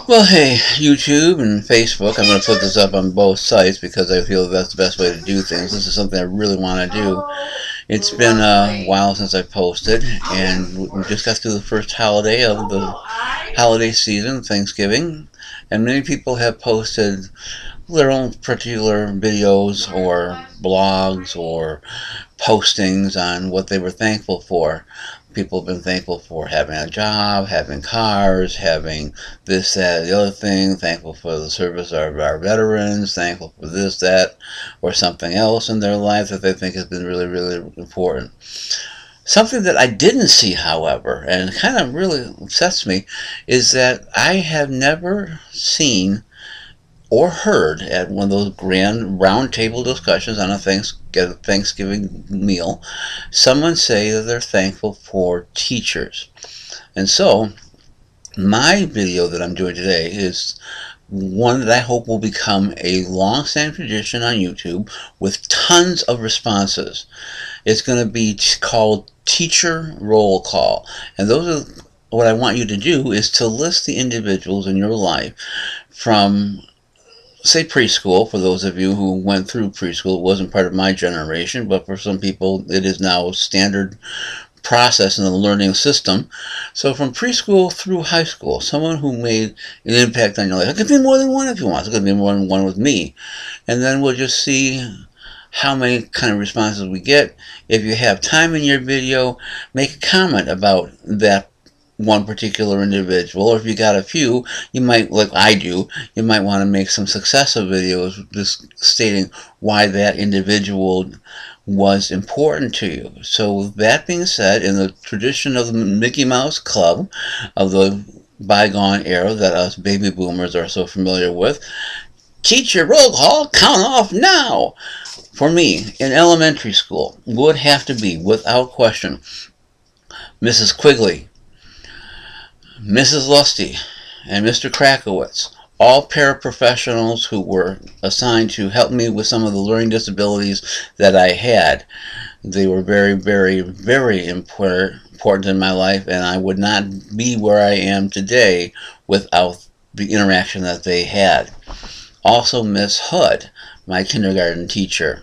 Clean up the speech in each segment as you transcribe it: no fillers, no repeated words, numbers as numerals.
Well, hey, YouTube and Facebook, I'm going to put this up on both sites because I feel that's the best way to do things. This is something I really want to do. It's been a while since I posted, and we just got through the first holiday of the holiday season, Thanksgiving, and many people have posted their own particular videos or blogs or postings on what they were thankful for. People have been thankful for having a job, having cars, having this, that, the other thing, thankful for the service of our veterans, thankful for this, that, or something else in their life that they think has been really, really important. Something that I didn't see, however, and kind of really upsets me, is that I have never seen or heard at one of those grand round table discussions on a Thanksgiving meal, someone say that they're thankful for teachers. And so, my video that I'm doing today is one that I hope will become a long-standing tradition on YouTube with tons of responses. It's going to be called Teacher Roll Call. And those are what I want you to do, is to list the individuals in your life from, say, preschool. For those of you who went through preschool, it wasn't part of my generation, but for some people it is now a standard process in the learning system. So from preschool through high school, someone who made an impact on your life. It could be more than one if you want. It could be more than one with me. And then we'll just see how many kind of responses we get. If you have time in your video, make a comment about that one particular individual, or if you got a few, you might, like I do, you might want to make some successive videos just stating why that individual was important to you. So with that being said, in the tradition of the Mickey Mouse Club of the bygone era that us baby boomers are so familiar with, teacher roll call, count off now. For me, in elementary school, would have to be, without question, Mrs. Quigley, Mrs. Lusty, and Mr. Krakowitz, all paraprofessionals who were assigned to help me with some of the learning disabilities that I had. They were very, very, very important in my life, and I would not be where I am today without the interaction that they had. Also, Miss Hood, my kindergarten teacher.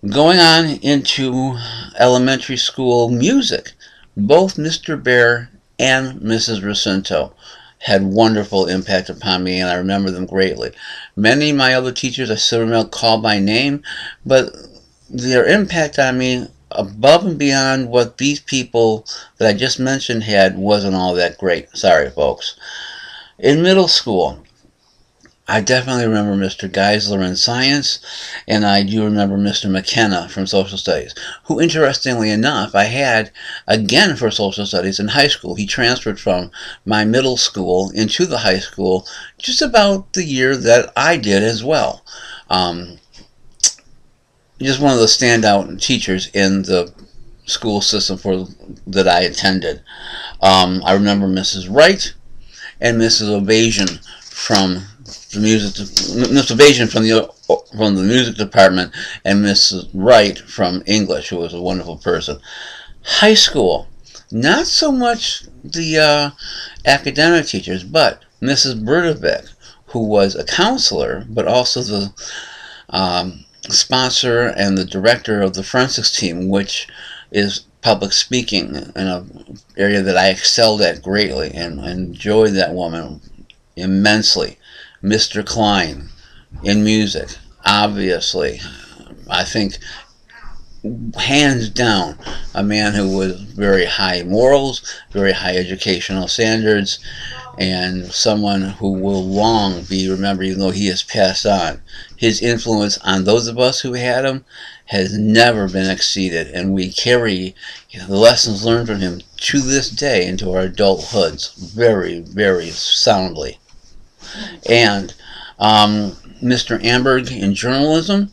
Going on into elementary school music, both Mr. Bear and Mrs. Jacinto had wonderful impact upon me, and I remember them greatly. Many of my other teachers I still remember call by name, but their impact on me above and beyond what these people that I just mentioned had wasn't all that great. Sorry, folks. In middle school, I definitely remember Mr. Geisler in science, and I do remember Mr. McKenna from social studies, who, interestingly enough, I had again for social studies in high school. He transferred from my middle school into the high school just about the year that I did as well. Just one of the standout teachers in the school system that I attended. I remember Mrs. Wright and Mrs. Ovasion from the Miss Ovasion from the music department, and Mrs. Wright from English, who was a wonderful person. High school, not so much the academic teachers, but Mrs. Burdovich, who was a counselor, but also the sponsor and the director of the forensics team, which is public speaking, in an area that I excelled at greatly and enjoyed that woman immensely. Mr. Klein in music, obviously, I think hands down a man who was very high morals, very high educational standards, and someone who will long be remembered even though he has passed on. His influence on those of us who had him has never been exceeded, and we carry the lessons learned from him to this day into our adulthoods very, very soundly. And Mr. Amberg in journalism,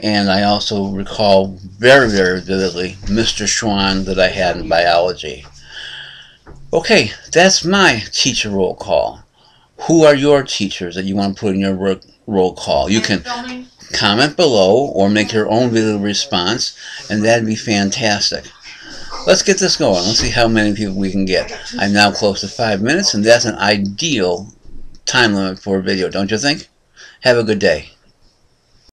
and I also recall very, very vividly Mr. Schwann that I had in biology. Okay, that's my teacher roll call. Who are your teachers that you want to put in your roll call? You can comment below or make your own video response, and that'd be fantastic. let's get this going. Let's see how many people we can get. I'm now close to 5 minutes, and that's an ideal time limit for a video, don't you think? Have a good day.